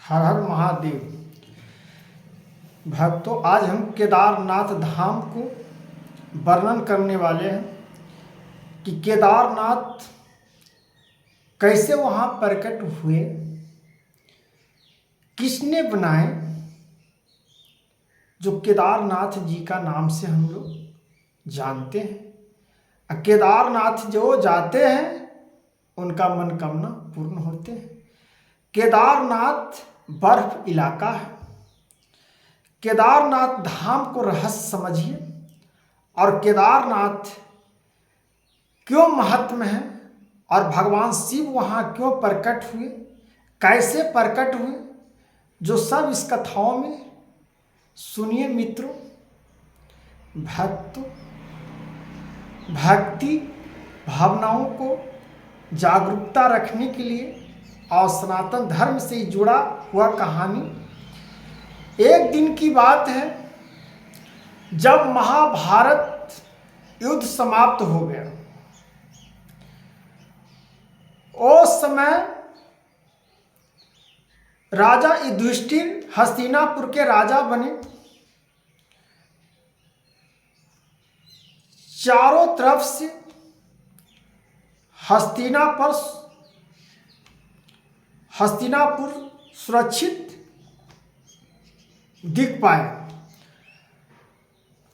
हर हर महादेव। भक्तों, आज हम केदारनाथ धाम को वर्णन करने वाले हैं कि केदारनाथ कैसे वहाँ प्रकट हुए, किसने बनाए। जो केदारनाथ जी का नाम से हम लोग जानते हैं, केदारनाथ जो जाते हैं उनका मनोकामना पूर्ण होते हैं। केदारनाथ बर्फ इलाका है। केदारनाथ धाम को रहस्य समझिए और केदारनाथ क्यों महत्व है और भगवान शिव वहाँ क्यों प्रकट हुए, कैसे प्रकट हुए, जो सब इस कथाओं में सुनिए मित्रों। भक्ति भावनाओं को जागरूकता रखने के लिए और सनातन धर्म से जुड़ा हुआ कहानी। एक दिन की बात है जब महाभारत युद्ध समाप्त हो गया। उस समय राजा युधिष्ठिर हस्तिनापुर के राजा बने। चारों तरफ से हस्तिनापुर सुरक्षित दिख पाए।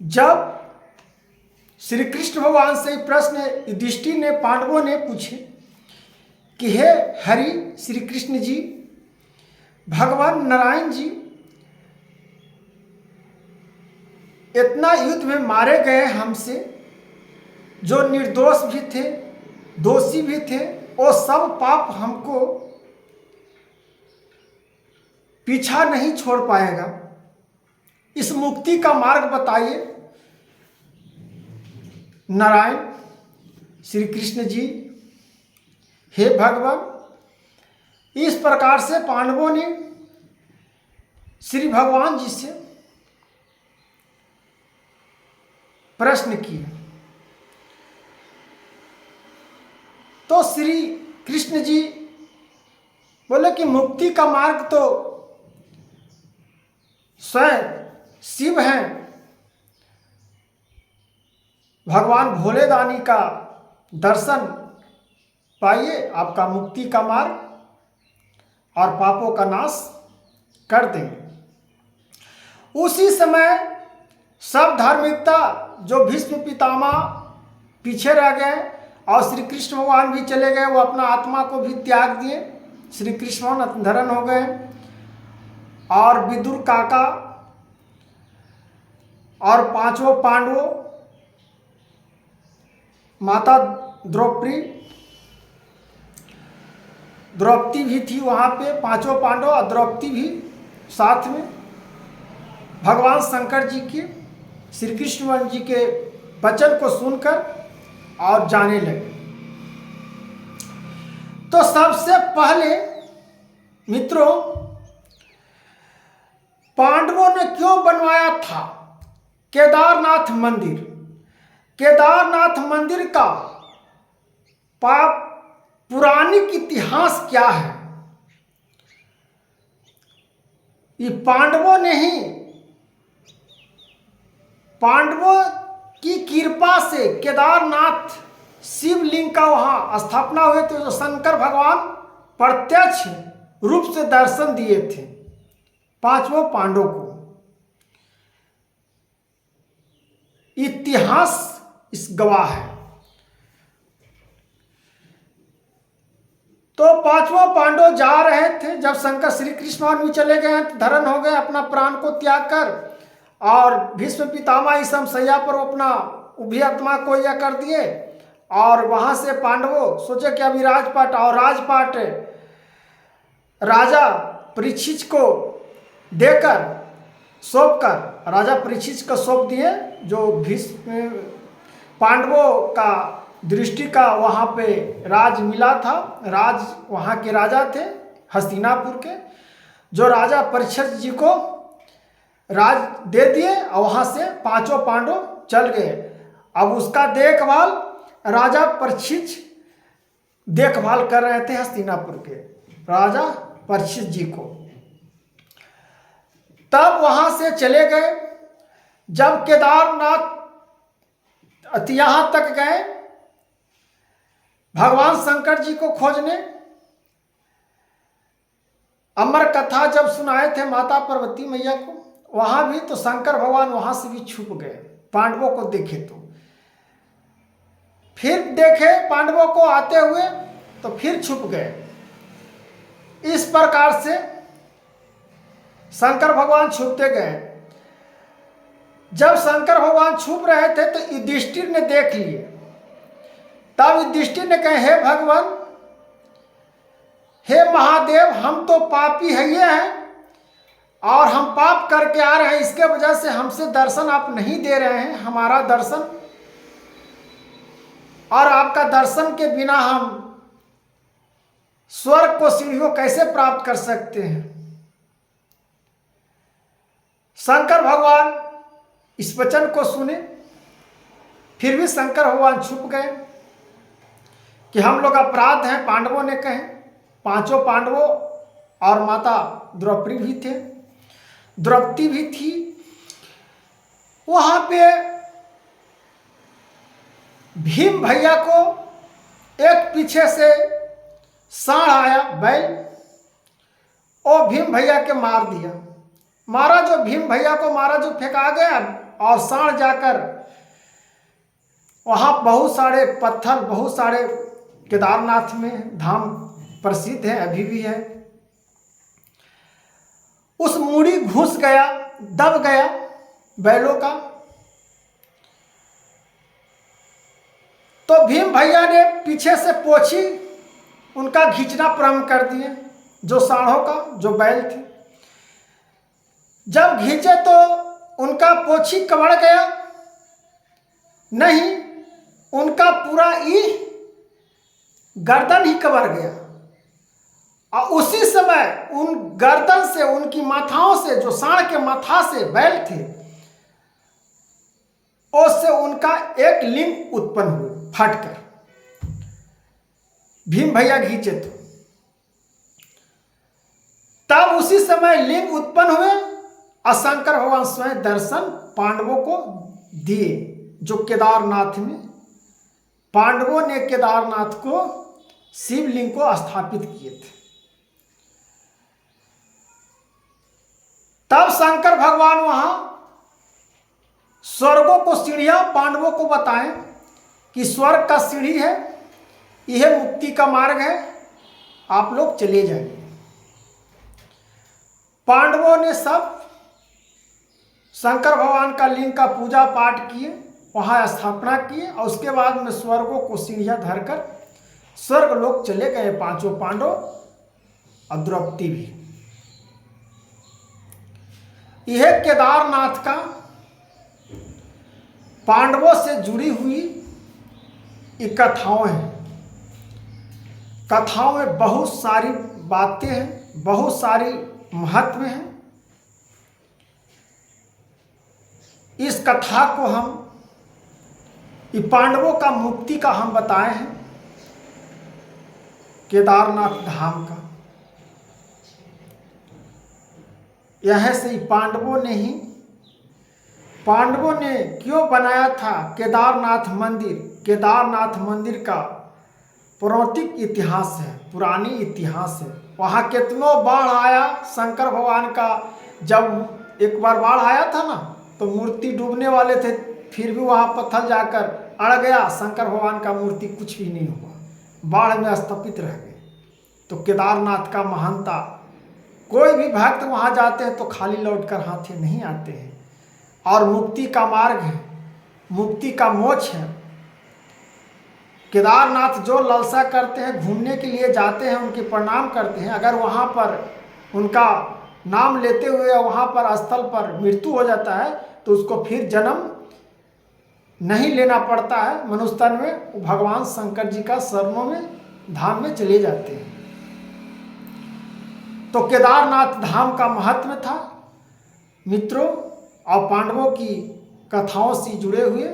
जब श्री कृष्ण भगवान से प्रश्न युधिष्ठिर ने पांडवों ने पूछे कि हे हरि श्री कृष्ण जी, भगवान नारायण जी इतना युद्ध में मारे गए हमसे, जो निर्दोष भी थे दोषी भी थे, वो सब पाप हमको पीछा नहीं छोड़ पाएगा, इस मुक्ति का मार्ग बताइए। नारायण श्री कृष्ण जी, हे भगवान, इस प्रकार से पांडवों ने श्री भगवान जी से प्रश्न किया। तो श्री कृष्ण जी बोले कि मुक्ति का मार्ग तो स्वयं शिव हैं, भगवान भोलेदानी का दर्शन पाइए, आपका मुक्ति का मार्ग और पापों का नाश कर देंगे। उसी समय सब धार्मिकता जो भीष्म पितामह पीछे रह गए और श्री कृष्ण भगवान भी चले गए, वो अपना आत्मा को भी त्याग दिए, श्री कृष्ण धरण हो गए। और विदुर काका और पांचों पांडवों, माता द्रौपदी भी थी वहाँ पे, पांचों पांडव और द्रौपदी भी साथ में भगवान शंकर जी के श्री कृष्ण जी के वचन को सुनकर और जाने लगे। तो सबसे पहले मित्रों, पांडवों ने क्यों बनवाया था केदारनाथ मंदिर? केदारनाथ मंदिर का पुराणिक इतिहास क्या है? ये पांडवों की कृपा से केदारनाथ शिवलिंग का वहां स्थापना हुए थे, जो शंकर भगवान प्रत्यक्ष रूप से दर्शन दिए थे पांचों पांडवों को। इतिहास इस गवाह है। तो पांचों पांडव जा रहे थे, जब शंकर श्री कृष्ण भी चले गए, धरण हो गए अपना प्राण को त्याग कर, और भीष्म पितामह इस समस्या पर अपना उभी आत्मा को यह कर दिए। और वहां से पांडवों सोचे कि अभी राजपाट राजा परीक्षित को देकर सौंप कर राजा परीक्षित को सौंप दिए, जो भीष्म पांडवों का दृष्टि का वहाँ पे राज मिला था। राज वहाँ के राजा थे हस्तिनापुर के, जो राजा परीक्षित जी को राज दे दिए और वहाँ से पांचों पांडव चल गए। अब उसका देखभाल राजा परीक्षित देखभाल कर रहे थे हस्तिनापुर के राजा परीक्षित जी को। तब वहां से चले गए। जब केदारनाथ यहाँ तक गए भगवान शंकर जी को खोजने, अमर कथा जब सुनाए थे माता पार्वती मैया को, वहां भी तो शंकर भगवान वहां से भी छुप गए। पांडवों को देखे तो फिर देखे पांडवों को आते हुए तो फिर छुप गए। इस प्रकार से शंकर भगवान छुपते गए। जब शंकर भगवान छुप रहे थे तो युधिष्ठिर ने देख लिए। तब युधिष्ठिर ने कहे, हे भगवान, हे महादेव, हम तो पापी हैं और हम पाप करके आ रहे हैं, इसके वजह से हमसे दर्शन आप नहीं दे रहे हैं। हमारा दर्शन, और आपका दर्शन के बिना हम स्वर्ग को सीढ़ियों कैसे प्राप्त कर सकते हैं। शंकर भगवान इस वचन को सुने, फिर भी शंकर भगवान छुप गए कि हम लोग अपराध हैं। पांडवों ने कहे, पांचों पांडवों और माता द्रौपदी भी थे, द्रौपदी भी थी। वहां पे भीम भैया को एक पीछे से सांड आया, बैल, और भीम भैया के मार दिया। मारा जो भीम भैया को मारा, जो फेंका गया, और सांड जाकर वहां बहुत सारे पत्थर, बहुत सारे केदारनाथ में धाम प्रसिद्ध है, अभी भी है, उस मूड़ी घुस गया, दब गया बैलों का। तो भीम भैया ने पीछे से पोछी उनका खींचना प्रारंभ कर दिए, जो सांडों का, जो बैल थे। जब खींचे तो उनका पोछी कबड़ गया, नहीं, उनका पूरा गर्दन ही कबर गया। और उसी समय उन गर्दन से, उनकी माथाओं से, जो सांड के माथा से बैल थे, उससे उनका एक लिंग उत्पन्न हुआ फटकर। भीम भैया खींचे तो तब उसी समय लिंग उत्पन्न हुए और शंकर भगवान स्वयं दर्शन पांडवों को दिए, जो केदारनाथ में पांडवों ने केदारनाथ को, शिवलिंग को स्थापित किए थे। तब शंकर भगवान वहां स्वर्गों को सीढ़ियां पांडवों को बताएं कि स्वर्ग का सीढ़ी है, यह मुक्ति का मार्ग है, आप लोग चले जाइए। पांडवों ने सब शंकर भगवान का लिंग का पूजा पाठ किए, वहां स्थापना किए, और उसके बाद में स्वर्गों को सीढ़ियां धरकर स्वर्ग लोग चले गए, पांचों पांडव और द्रौपदी भी। यह केदारनाथ का पांडवों से जुड़ी हुई एक कथाओं हैं। कथाओं में बहुत सारी बातें हैं, बहुत सारी महत्व हैं। इस कथा को हम, पांडवों का मुक्ति का हम बताए हैं, केदारनाथ धाम का। यह से पांडवों ने क्यों बनाया था केदारनाथ मंदिर। केदारनाथ मंदिर का पौराणिक इतिहास है, पुरानी इतिहास है। वहाँ कितनों बाढ़ आया, शंकर भगवान का जब एक बार बाढ़ आया था ना, तो मूर्ति डूबने वाले थे, फिर भी वहाँ पत्थर जाकर अड़ गया, शंकर भगवान का मूर्ति कुछ भी नहीं हुआ, बाढ़ में स्थापित रह गए। तो केदारनाथ का महानता, कोई भी भक्त वहाँ जाते हैं तो खाली लौटकर हाथे नहीं आते हैं, और मुक्ति का मार्ग है, मुक्ति का मोक्ष है। केदारनाथ जो लालसा करते हैं, घूमने के लिए जाते हैं, उनके प्रणाम करते हैं, अगर वहाँ पर उनका नाम लेते हुए वहाँ पर स्थल पर मृत्यु हो जाता है तो उसको फिर जन्म नहीं लेना पड़ता है मनुष्य तन में, भगवान शंकर जी का शरणों में धाम में चले जाते हैं। तो केदारनाथ धाम का महत्व था मित्रों, और पांडवों की कथाओं से जुड़े हुए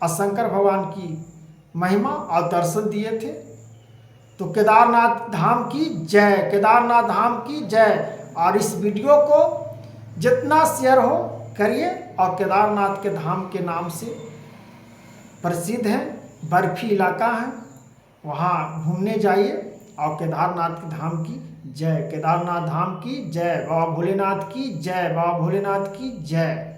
और शंकर भगवान की महिमा और दर्शन दिए थे। तो केदारनाथ धाम की जय, केदारनाथ धाम की जय। और इस वीडियो को जितना शेयर हो करिए। और केदारनाथ के धाम के नाम से प्रसिद्ध है, बर्फी इलाका है, वहाँ घूमने जाइए। और केदारनाथ के धाम की जय, केदारनाथ धाम की जय, बाबा भोलेनाथ की जय, बाबा भोलेनाथ की जय।